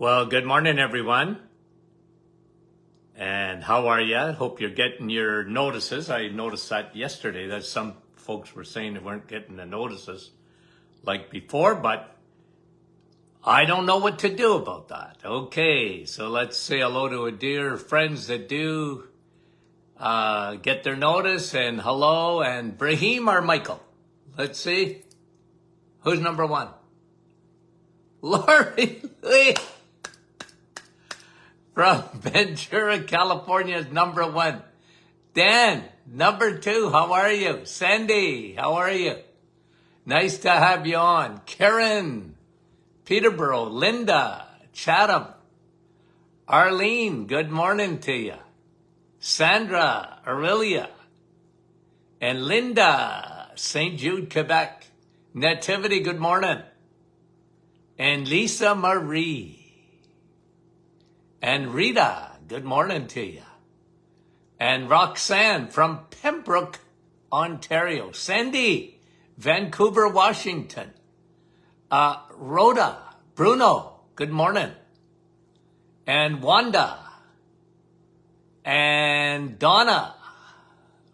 Well, good morning, everyone. And how are you? Hope you're getting your notices. I noticed that yesterday that some folks were saying they weren't getting the notices like before, but I don't know what to do about that. Okay, so let's say hello to our dear friends that do get their notice, and hello, and Brahim or Michael. Let's see. Who's number one? Lori Lee from Ventura, California is number one. Dan, number two, how are you? Sandy, how are you? Nice to have you on. Karen, Peterborough, Linda, Chatham, Arlene, good morning to you. Sandra, Aurelia, and Linda, St. Jude, Quebec. Nativity, good morning. And Lisa Marie. And Rita, good morning to you. And Roxanne from Pembroke, Ontario. Sandy, Vancouver, Washington. Rhoda, Bruno, good morning. And Wanda. And Donna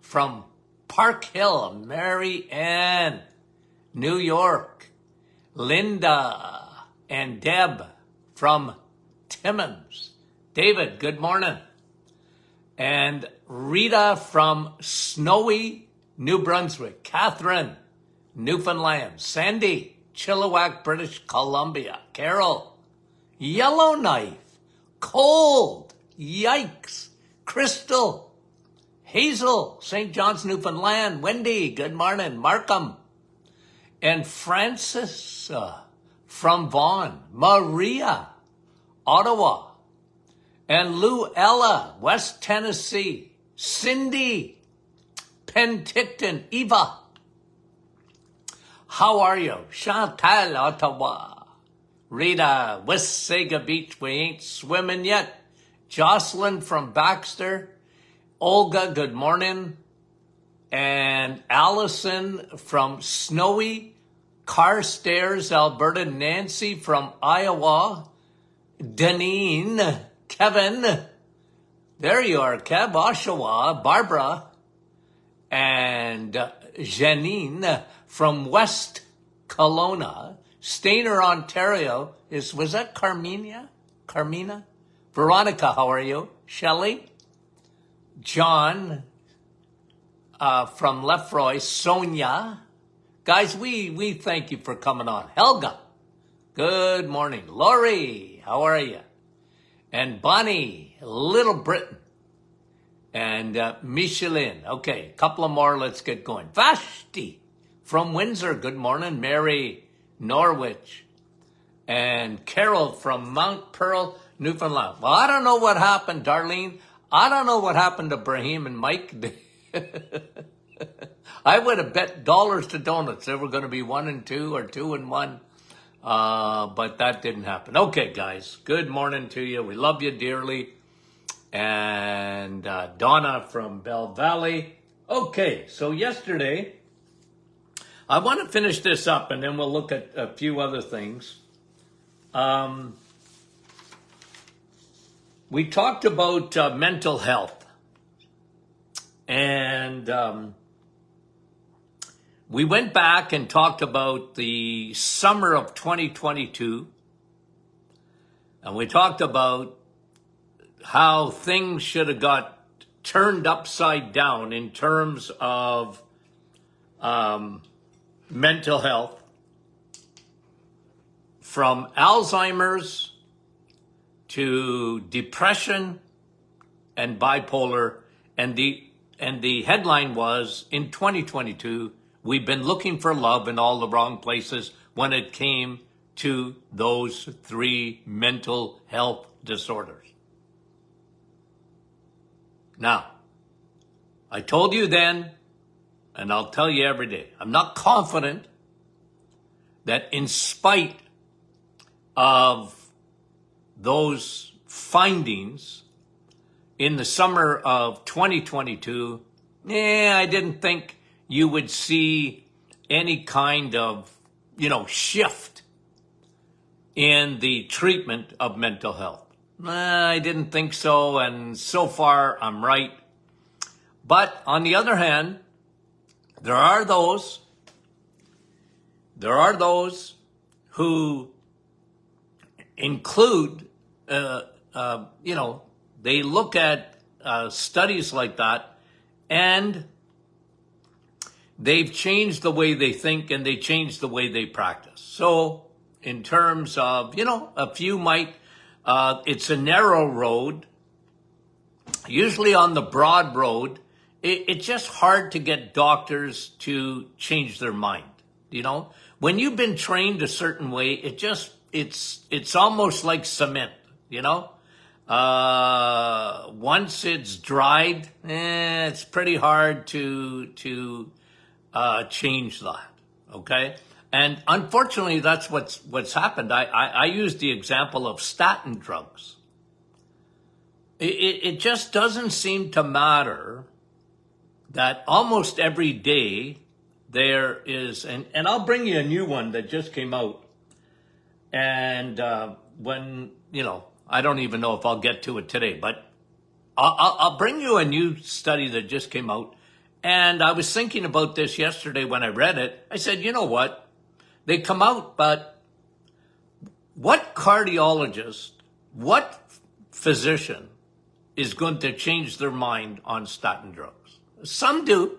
from Park Hill. Mary Ann, New York. Linda and Deb from Timmins. David, good morning. And Rita from snowy New Brunswick. Catherine, Newfoundland. Sandy, Chilliwack, British Columbia. Carol, Yellowknife. Cold, yikes. Crystal, Hazel, St. John's, Newfoundland. Wendy, good morning. Markham. And Francis from Vaughan. Maria, Ottawa. And Luella, West Tennessee. Cindy, Penticton. Eva, how are you? Chantal, Ottawa. Rita, Wasaga Beach, we ain't swimming yet. Jocelyn from Baxter. Olga, good morning. And Allison from snowy Carstairs, Alberta. Nancy from Iowa. Deneen, Kevin, there you are, Kev, Oshawa, Barbara, and Janine from West Kelowna. Stainer, Ontario, was that Carmina? Veronica, how are you? Shelley, John from Lefroy. Sonia, guys, we thank you for coming on. Helga, good morning. Lori, how are you? And Bonnie, Little Britain. And Michelin. Okay, a couple of more. Let's get going. Vashti from Windsor. Good morning. Mary, Norwich. And Carol from Mount Pearl, Newfoundland. Well, I don't know what happened, Darlene. I don't know what happened to Brahim and Mike. I would have bet dollars to donuts they were going to be 1 and 2 or 2 and 1. But that didn't happen. Okay, guys, good morning to you. We love you dearly. And Donna from Bell Valley. Okay, so yesterday, I want to finish this up and then we'll look at a few other things. We talked about mental health. And we went back and talked about the summer of 2022, and we talked about how things should have got turned upside down in terms of mental health, from Alzheimer's to depression and bipolar, and the headline was, in 2022, we've been looking for love in all the wrong places when it came to those 3 mental health disorders. Now, I told you then, and I'll tell you every day, I'm not confident that in spite of those findings in the summer of 2022, I didn't think you would see any kind of, shift in the treatment of mental health. I didn't think so, and so far I'm right. But on the other hand, there are those who include, they look at studies like that, and they've changed the way they think and they changed the way they practice. So in terms of, a few might, it's a narrow road. Usually on the broad road, it's just hard to get doctors to change their mind. When you've been trained a certain way, it's almost like cement, once it's dried, it's pretty hard to change that. Okay. And unfortunately, that's what's happened. I use the example of statin drugs. It just doesn't seem to matter that almost every day there is, and I'll bring you a new one that just came out. And when, I don't even know if I'll get to it today, but I'll bring you a new study that just came out. And I was thinking about this yesterday when I read it. I said, you know what? They come out, but what cardiologist, what physician is going to change their mind on statin drugs? Some do,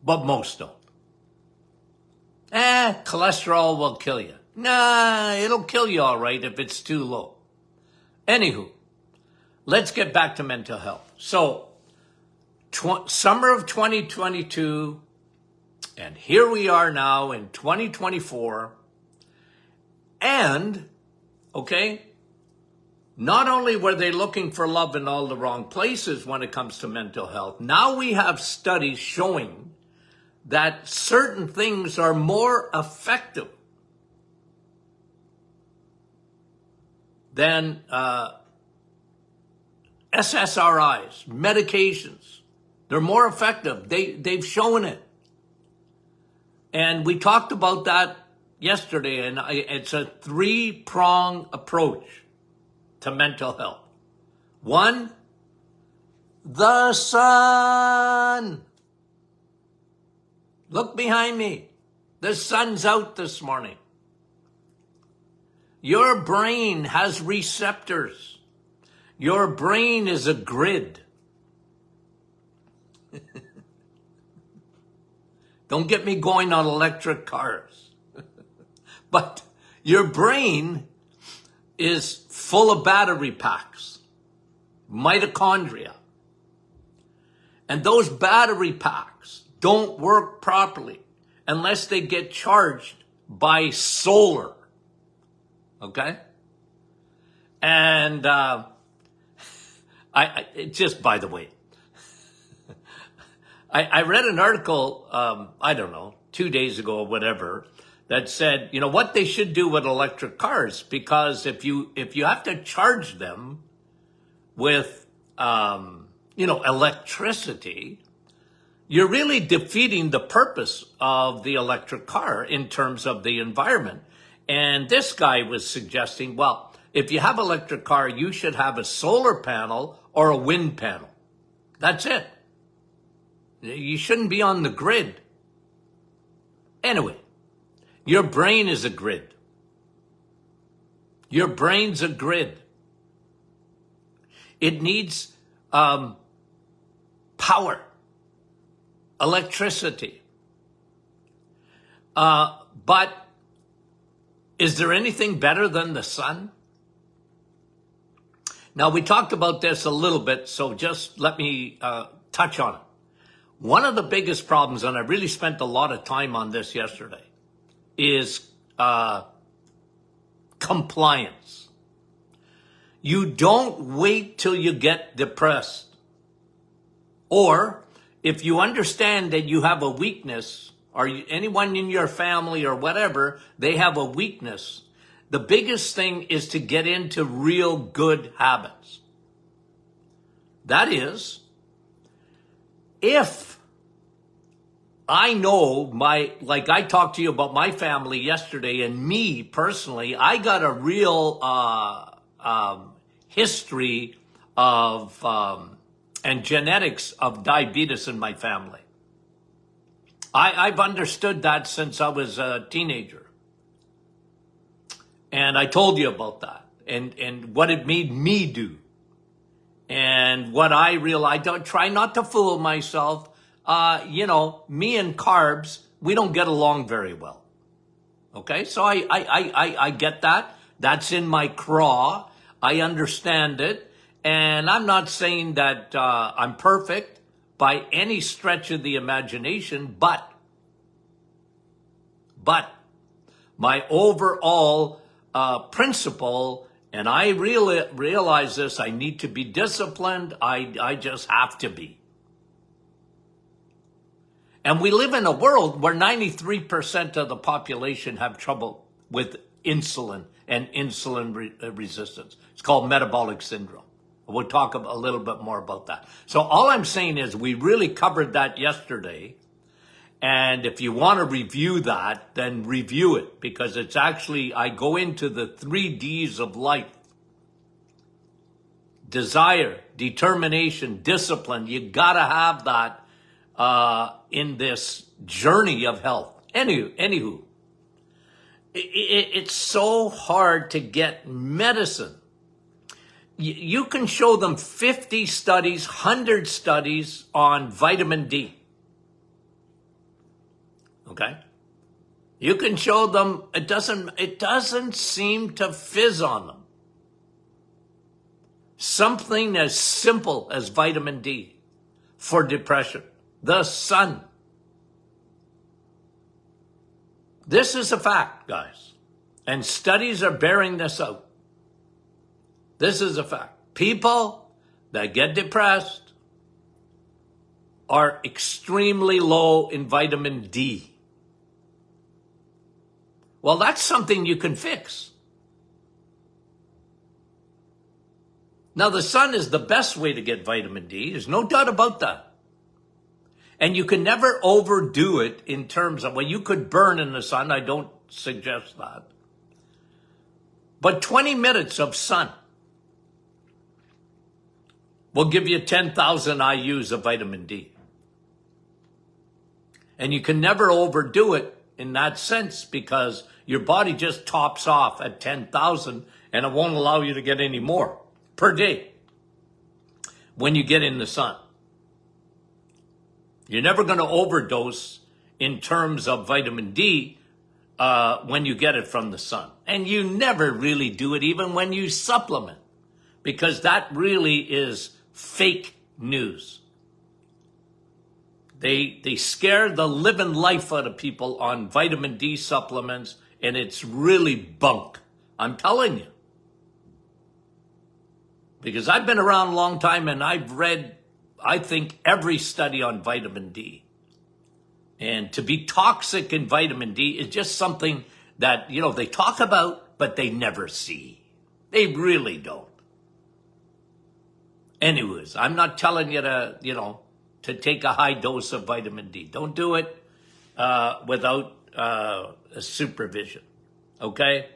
but most don't. Cholesterol will kill you. Nah, it'll kill you all right if it's too low. Anywho, let's get back to mental health. So, summer of 2022, and here we are now in 2024. And, okay, not only were they looking for love in all the wrong places when it comes to mental health, now we have studies showing that certain things are more effective than SSRIs, medications. They're more effective. They've shown it. And we talked about that yesterday, and it's a 3-prong approach to mental health. 1, the sun. Look behind me. The sun's out this morning. Your brain has receptors. Your brain is a grid. Don't get me going on electric cars. But your brain is full of battery packs, mitochondria. And those battery packs don't work properly unless they get charged by solar. Okay? And I just, by the way, I read an article, I don't know, 2 days ago or whatever, that said, what they should do with electric cars, because if you have to charge them with, electricity, you're really defeating the purpose of the electric car in terms of the environment. And this guy was suggesting, well, if you have an electric car, you should have a solar panel or a wind panel. That's it. You shouldn't be on the grid. Anyway, your brain is a grid. Your brain's a grid. It needs power, electricity. But is there anything better than the sun? Now, we talked about this a little bit, so just let me touch on it. One of the biggest problems, and I really spent a lot of time on this yesterday, is compliance. You don't wait till you get depressed. Or if you understand that you have a weakness, or anyone in your family or whatever, they have a weakness, the biggest thing is to get into real good habits. That is, if I know like I talked to you about my family yesterday, and me personally, I got a real history of and genetics of diabetes in my family. I've understood that since I was a teenager. And I told you about that and what it made me do. And what I realized, don't try not to fool myself. Me and carbs, we don't get along very well. Okay, so I get that. That's in my craw. I understand it. And I'm not saying that I'm perfect by any stretch of the imagination, but my overall principle, and I realize this, I need to be disciplined. I just have to be. And we live in a world where 93% of the population have trouble with insulin and insulin resistance. It's called metabolic syndrome. We'll talk a little bit more about that. So all I'm saying is we really covered that yesterday. And if you want to review that, then review it, because it's actually, I go into the 3 Ds of life. Desire, determination, discipline. You got to have that in this journey of health. Anywho, it's so hard to get medicine. You can show them 50 studies, 100 studies on vitamin D. Okay? You can show them, it doesn't seem to fizz on them. Something as simple as vitamin D for depression. The sun. This is a fact, guys. And studies are bearing this out. This is a fact. People that get depressed are extremely low in vitamin D. Well, that's something you can fix. Now, the sun is the best way to get vitamin D. There's no doubt about that. And you can never overdo it in terms of, well, you could burn in the sun. I don't suggest that. But 20 minutes of sun will give you 10,000 IUs of vitamin D. And you can never overdo it in that sense, because your body just tops off at 10,000 and it won't allow you to get any more per day when you get in the sun. You're never going to overdose in terms of vitamin D when you get it from the sun. And you never really do it even when you supplement, because that really is fake news. They scare the living life out of people on vitamin D supplements, and it's really bunk. I'm telling you. Because I've been around a long time and I've read, I think, every study on vitamin D. And to be toxic in vitamin D is just something that, they talk about, but they never see. They really don't. Anyways, I'm not telling you to, to take a high dose of vitamin D. Don't do it without supervision, okay?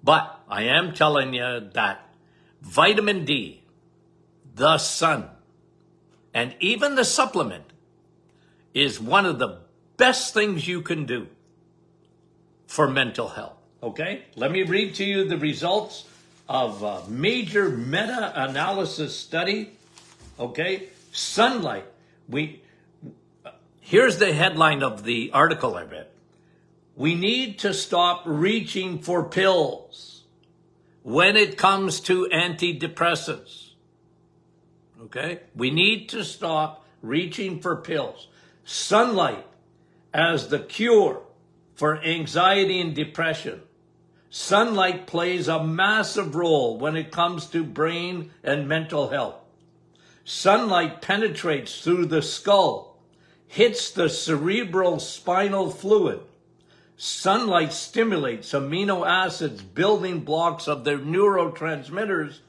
But I am telling you that vitamin D, the sun, and even the supplement is one of the best things you can do for mental health, okay? Let me read to you the results of a major meta-analysis study, okay? Sunlight. Here's the headline of the article I read. We need to stop reaching for pills when it comes to antidepressants. Okay? We need to stop reaching for pills. Sunlight as the cure for anxiety and depression. Sunlight plays a massive role when it comes to brain and mental health. Sunlight penetrates through the skull, hits the cerebral spinal fluid. Sunlight stimulates amino acids, building blocks of their neurotransmitters,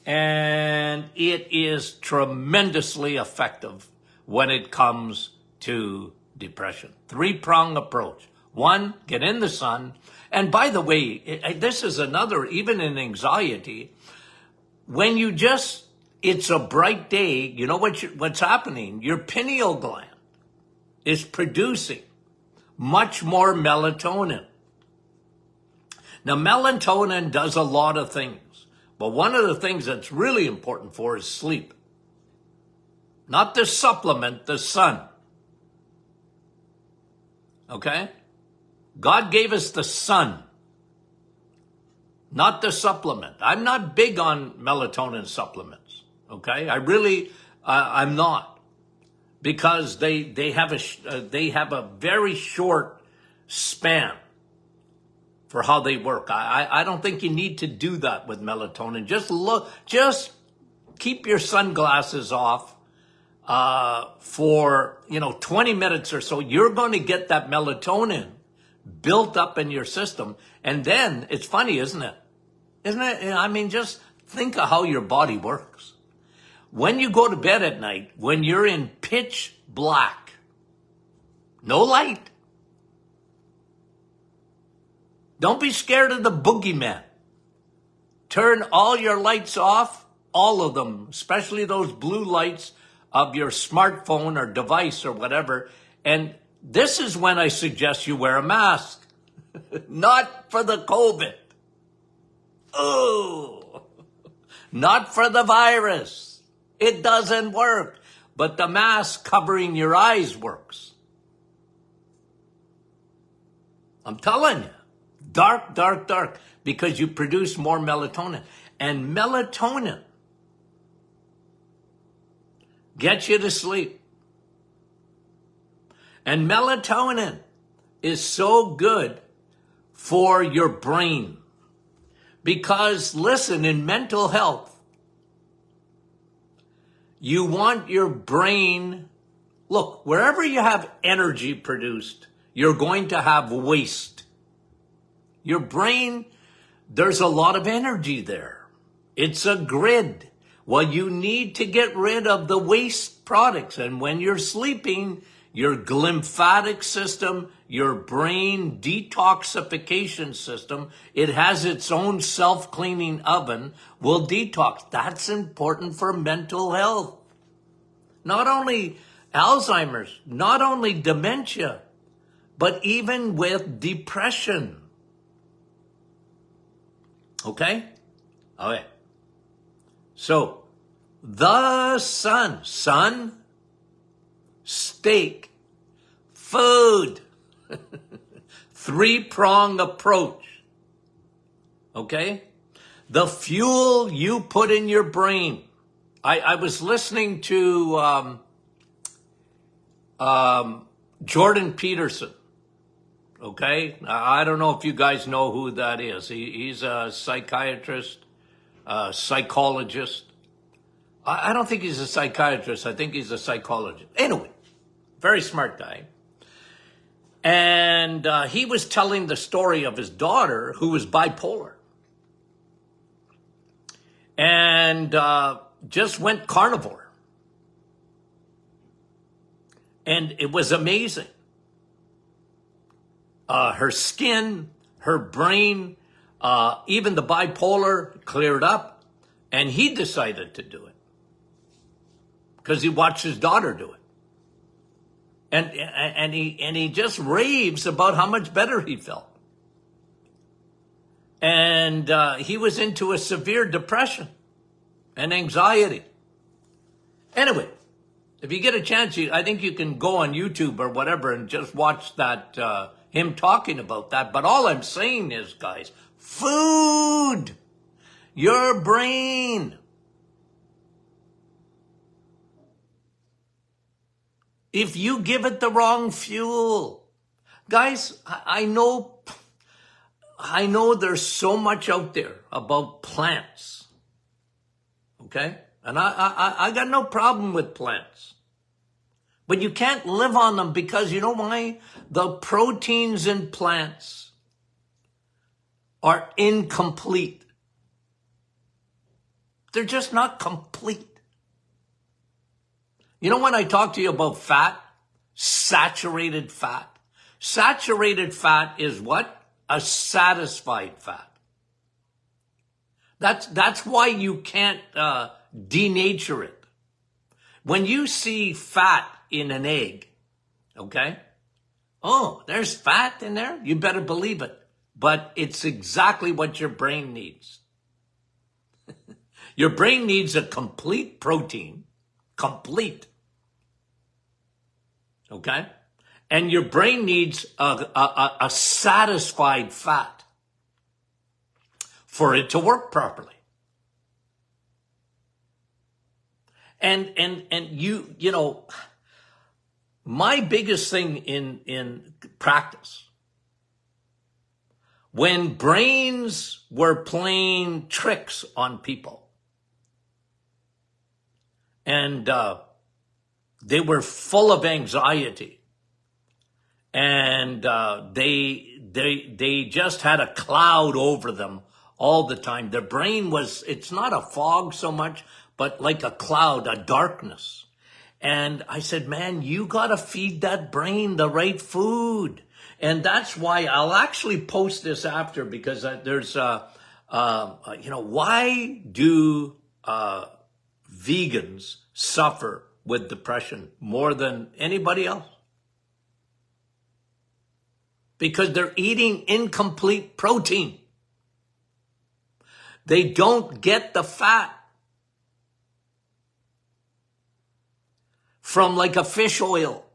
and it is tremendously effective when it comes to depression. Three-prong approach. One, get in the sun. And by the way, this is another, even in anxiety, when you just, it's a bright day, you know what's happening? Your pineal gland is producing much more melatonin. Now, melatonin does a lot of things, but one of the things that's really important for is sleep. Not the supplement, the sun. Okay? God gave us the sun, not the supplement. I'm not big on melatonin supplements. Okay? I'm not, because they have a very short span for how they work. I don't think you need to do that with melatonin. Just keep your sunglasses off for 20 minutes or so. You're going to get that melatonin built up in your system, and then it's funny, isn't it? I mean, just think of how your body works. When you go to bed at night, when you're in pitch black, no light, don't be scared of the boogeyman. Turn all your lights off, all of them, especially those blue lights of your smartphone or device or whatever. And this is when I suggest you wear a mask. Not for the COVID. Oh, not for the virus. It doesn't work. But the mask covering your eyes works. I'm telling you. Dark, dark, dark. Because you produce more melatonin. And melatonin gets you to sleep. And melatonin is so good for your brain. Because, listen, in mental health, you want your brain, look, wherever you have energy produced, you're going to have waste. Your brain, there's a lot of energy there. It's a grid. Well, you need to get rid of the waste products. And when you're sleeping, your lymphatic system, your brain detoxification system, it has its own self-cleaning oven, will detox. That's important for mental health. Not only Alzheimer's, not only dementia, but even with depression. Okay? Okay. So, the sun, steak, food, three-prong approach. Okay? The fuel you put in your brain. I was listening to Jordan Peterson. Okay? I don't know if you guys know who that is. He's a psychiatrist, psychologist. I don't think he's a psychiatrist. I think he's a psychologist. Anyway, very smart guy. And he was telling the story of his daughter who was bipolar. And just went carnivore. And it was amazing. Her skin, her brain, even the bipolar cleared up. And he decided to do it. Because he watched his daughter do it. And he just raves about how much better he felt. And he was into a severe depression and anxiety. Anyway, if you get a chance, I think you can go on YouTube or whatever and just watch that, him talking about that. But all I'm saying is, guys, food, your brain. If you give it the wrong fuel, guys, I know there's so much out there about plants, okay? And I got no problem with plants. But you can't live on them because you know why? The proteins in plants are incomplete. They're just not complete. You know, when I talk to you about fat, Saturated fat. Saturated fat is what? A satisfied fat. That's why you can't denature it. When you see fat in an egg, okay? Oh, there's fat in there? You better believe it. But it's exactly what your brain needs. Your brain needs a complete protein. Complete. Okay? And your brain needs a satisfied fat for it to work properly. And you know, my biggest thing in practice, when brains were playing tricks on people and they were full of anxiety and they just had a cloud over them all the time. Their brain was, it's not a fog so much, but like a cloud, a darkness. And I said, man, you got to feed that brain the right food. And that's why I'll actually post this after, because there's, you know, why do vegans suffer with depression more than anybody else? Because they're eating incomplete protein. They don't get the fat from like a fish oil,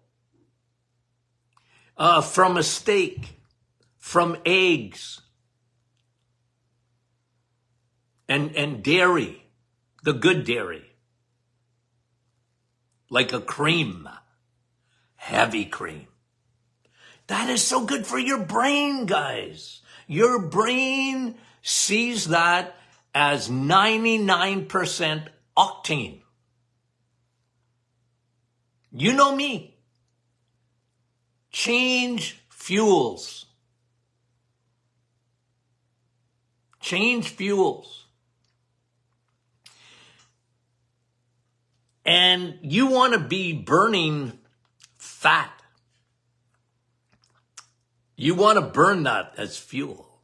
from a steak, from eggs, and dairy, the good dairy, like a cream, heavy cream. That is so good for your brain, guys. Your brain sees that as 99% octane. You know me. Change fuels. Change fuels. And you want to be burning fat. You want to burn that as fuel.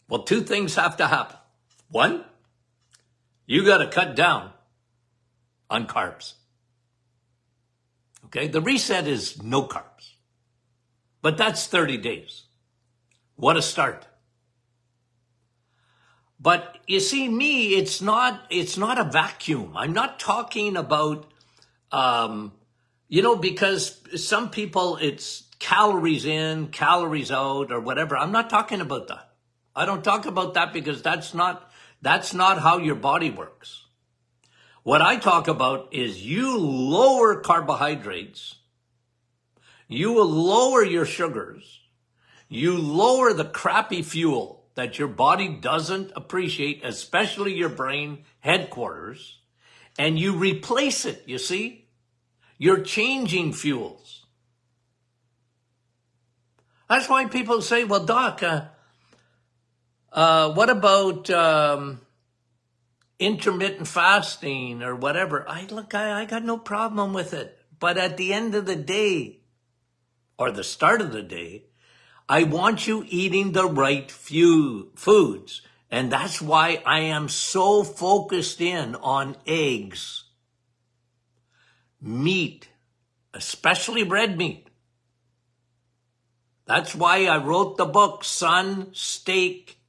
Well, two things have to happen. One, you got to cut down on carbs. Okay, the reset is no carbs. But that's 30 days. What a start. But you see, me, it's not a vacuum. I'm not talking about, you know, because some people, it's calories in, calories out, or whatever. I'm not talking about that. I don't talk about that because that's not how your body works. What I talk about is you lower carbohydrates, you will lower your sugars, you lower the crappy fuel that your body doesn't appreciate, especially your brain headquarters, and you replace it, you see? You're changing fuels. That's why people say, well, Doc, what about intermittent fasting or whatever? I got no problem with it. But at the end of the day, or the start of the day, I want you eating the right few foods. And that's why I am so focused in on eggs, meat, especially red meat. That's why I wrote the book, Sun Steak.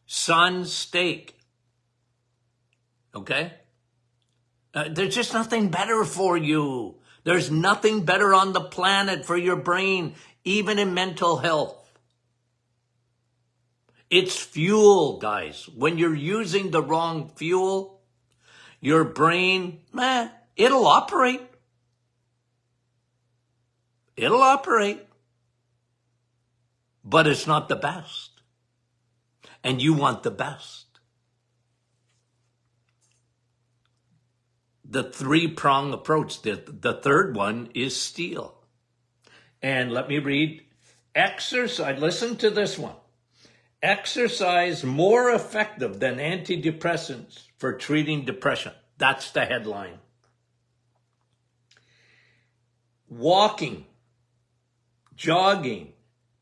Sun Steak. Okay? There's just nothing better for you. There's nothing better on the planet for your brain, even in mental health. It's fuel, guys. When you're using the wrong fuel, your brain, it'll operate. It'll operate. But it's not the best. And you want the best. The three-prong approach, the third one is steel. And let me read. Exercise, listen to this one. Exercise more effective than antidepressants for treating depression. That's the headline. walking, jogging,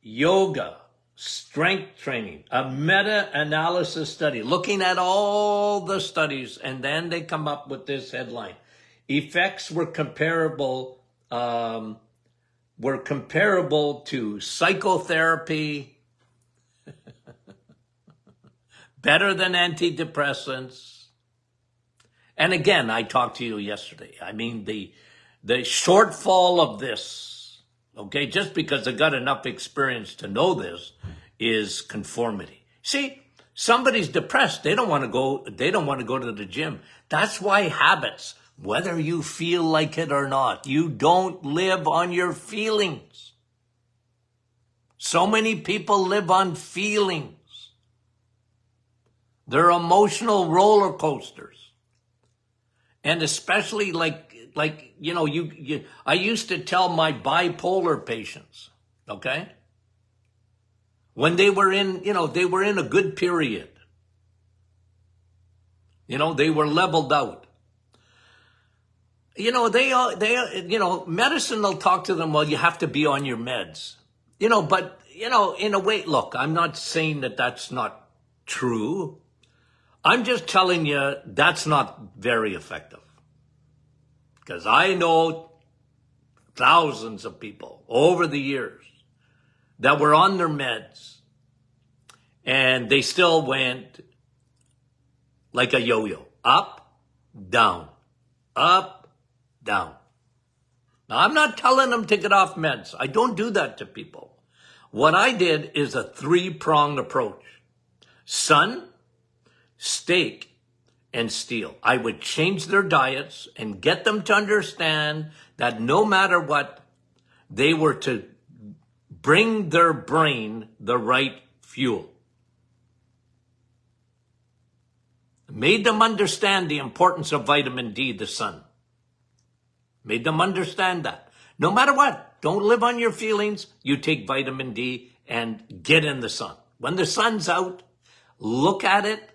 yoga, strength training, a meta-analysis study, looking at all the studies, and then they come up with this headline. Effects were comparable to psychotherapy, better than antidepressants. And again, I talked to you yesterday. I mean, the shortfall of this, okay, just because I got enough experience to know this, is conformity. See, somebody's depressed. They don't want to go to the gym. That's why habits, whether you feel like it or not, you don't live on your feelings. So many people live on feelings. They're emotional roller coasters. And especially I used to tell my bipolar patients, okay? When they were in a good period. They were leveled out. Medicine will talk to them, well, you have to be on your meds. But in a way, look, I'm not saying that that's not true. I'm just telling you that's not very effective. Because I know thousands of people over the years that were on their meds and they still went like a yo-yo, up, down, up, down. Now, I'm not telling them to get off meds. I don't do that to people. What I did is a 3-pronged approach. Sun, steak, and steel. I would change their diets and get them to understand that no matter what, they were to bring their brain the right fuel. Made them understand the importance of vitamin D, the sun. Made them understand that. No matter what, don't live on your feelings. You take vitamin D and get in the sun. When the sun's out, look at it.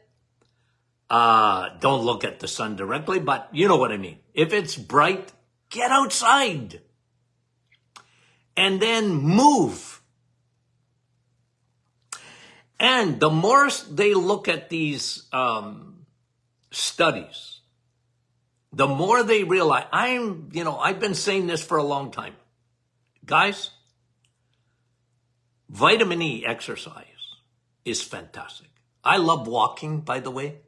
Don't look at the sun directly, but you know what I mean. If it's bright, get outside. And then move. And the more they look at these studies, the more they realize, I've been saying this for a long time. Guys, vitamin E exercise is fantastic. I love walking, by the way.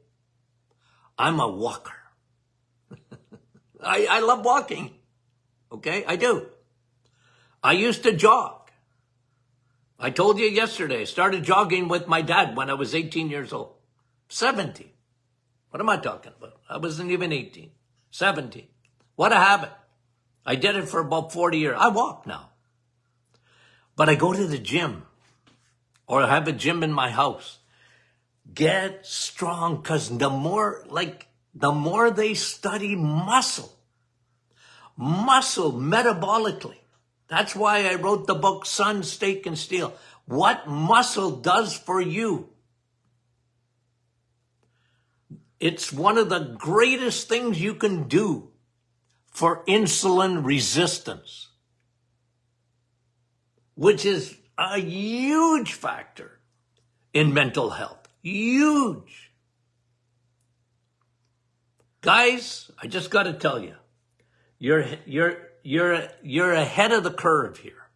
I'm a walker. I love walking. Okay, I do. I used to jog. I told you yesterday, I started jogging with my dad when I was 18 years old. 17. What am I talking about? I wasn't even 18. 17. What a habit. I did it for about 40 years. I walk now. But I go to the gym or I have a gym in my house. Get strong, because the more they study muscle metabolically. That's why I wrote the book Sun, Steak, and Steel. What muscle does for you. It's one of the greatest things you can do for insulin resistance, which is a huge factor in mental health. Huge. Guys, I just got to tell you, you're ahead of the curve here.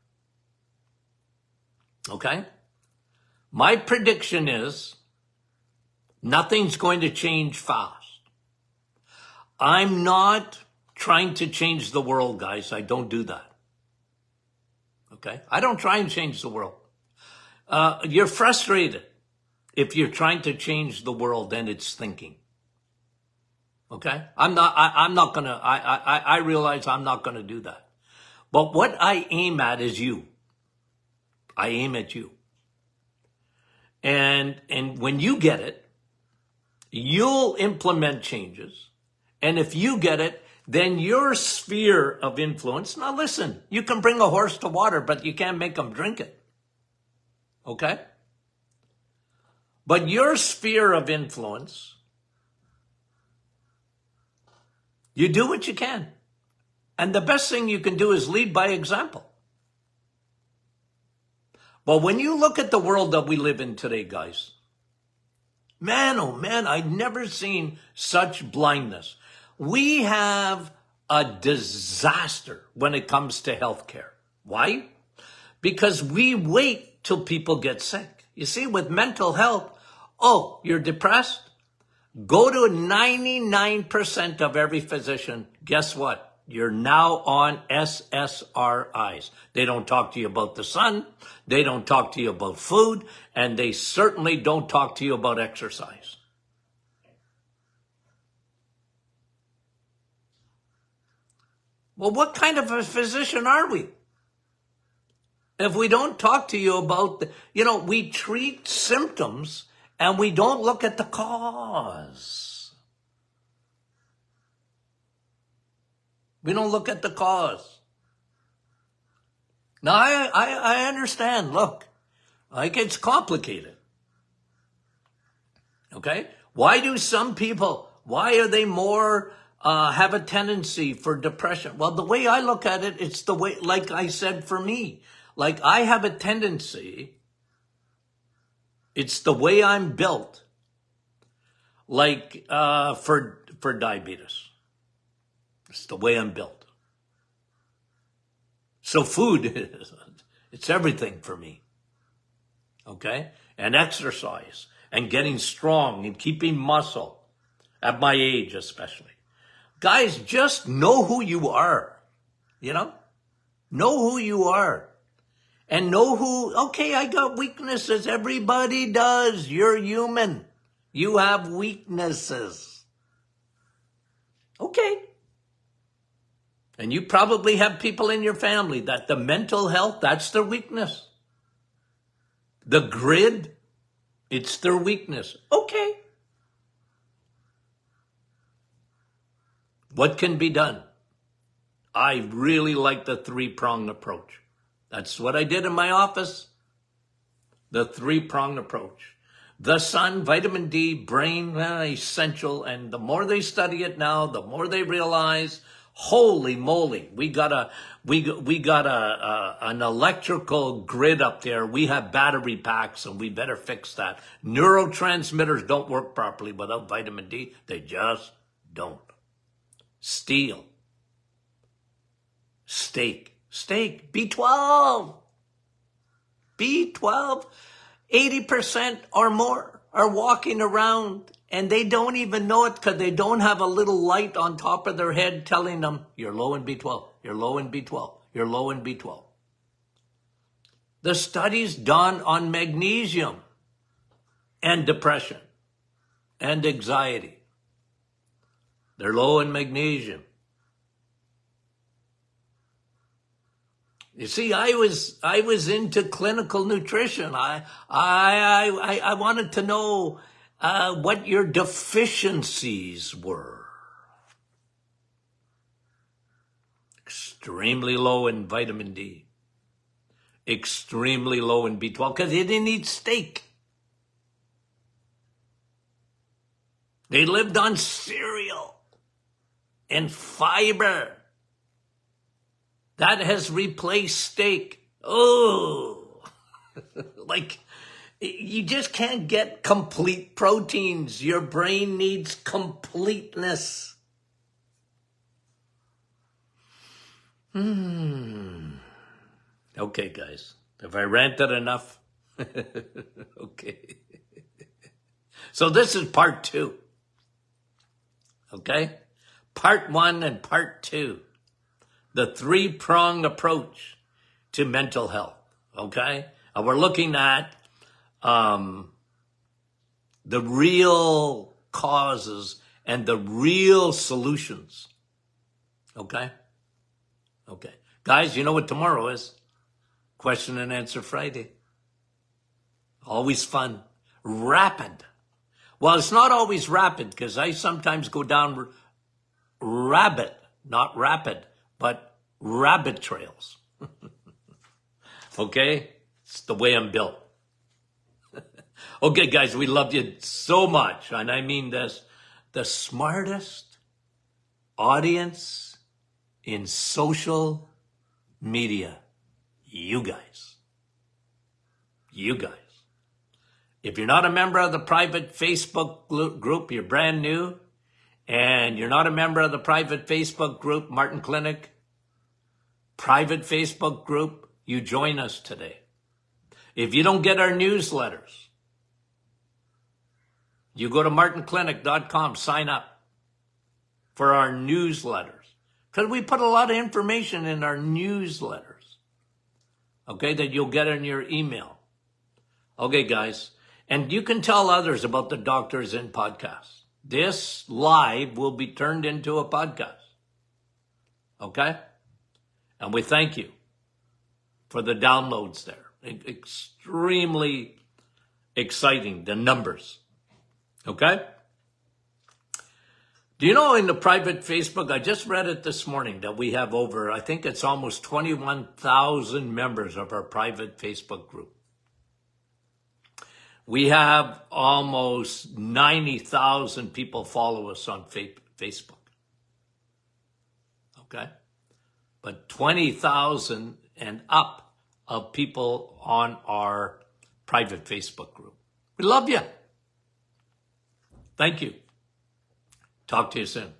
Okay? My prediction is nothing's going to change fast. I'm not trying to change the world, guys. I don't do that. Okay? I don't try and change the world. You're frustrated if you're trying to change the world and its thinking. Okay? I realize I'm not gonna do that. But what I aim at is you. I aim at you. And when you get it, you'll implement changes. And if you get it, then your sphere of influence, now listen, you can bring a horse to water, but you can't make him drink it. Okay? But your sphere of influence, you do what you can. And the best thing you can do is lead by example. But when you look at the world that we live in today, guys, man, oh man, I've never seen such blindness. We have a disaster when it comes to healthcare. Why? Because we wait till people get sick. You see, with mental health, oh, you're depressed? Go to 99% of every physician. Guess what? You're now on SSRIs. They don't talk to you about the sun. They don't talk to you about food. And they certainly don't talk to you about exercise. Well, what kind of a physician are we? If we don't talk to you about, we treat symptoms and we don't look at the cause. We don't look at the cause. Now, I understand. Look, it's complicated. Okay? Why do some people, why are they more, have a tendency for depression? Well, the way I look at it, it's the way, like I said, for me, like I have a tendency, it's the way I'm built, like, for diabetes. It's the way I'm built. So food, it's everything for me. Okay? And exercise and getting strong and keeping muscle at my age especially. Guys, just know who you are. Know who you are. And know okay, I got weaknesses. Everybody does. You're human. You have weaknesses. Okay. And you probably have people in your family that the mental health, that's their weakness. The grid, it's their weakness. Okay. What can be done? I really like the three-pronged approach. That's what I did in my office. The three-pronged approach. The sun, vitamin D, brain, essential. And the more they study it now, the more they realize, holy moly, we got an electrical grid up there. We have battery packs and we better fix that. Neurotransmitters don't work properly without vitamin D. They just don't. Steel. Steak, B12. B12, 80% or more are walking around and they don't even know it because they don't have a little light on top of their head telling them, you're low in B12, you're low in B12, you're low in B12. The studies done on magnesium and depression and anxiety. They're low in magnesium. You see, I was into clinical nutrition. I wanted to know what your deficiencies were. Extremely low in vitamin D. Extremely low in B12 because they didn't eat steak. They lived on cereal and fiber. That has replaced steak. Oh, like you just can't get complete proteins. Your brain needs completeness. Okay, guys. Have I ranted enough? Okay. So this is part 2. Okay? Part 1 and part 2. The three-pronged approach to mental health, okay? And we're looking at the real causes and the real solutions, okay? Okay. Guys, you know what tomorrow is? Question and Answer Friday. Always fun. Rapid. Well, it's not always rapid because I sometimes go down rabbit, not rapid, but rabbit trails. Okay? It's the way I'm built. Okay, guys, we love you so much. And I mean this. The smartest audience in social media. You guys. You guys. If you're not a member of the private Facebook group, you're brand new, and you're not a member of the private Facebook group, Martin Clinic, private Facebook group, you join us today. If you don't get our newsletters, you go to martinclinic.com, sign up for our newsletters. Because we put a lot of information in our newsletters, okay, that you'll get in your email. Okay, guys. And you can tell others about the Doctors In podcast. This live will be turned into a podcast. Okay? And we thank you for the downloads there. Extremely exciting, the numbers. Okay? Do you know in the private Facebook, I just read it this morning, that we have over, I think it's almost 21,000 members of our private Facebook group. We have almost 90,000 people follow us on Facebook. Okay? But 20,000 and up of people on our private Facebook group. We love you. Thank you. Talk to you soon.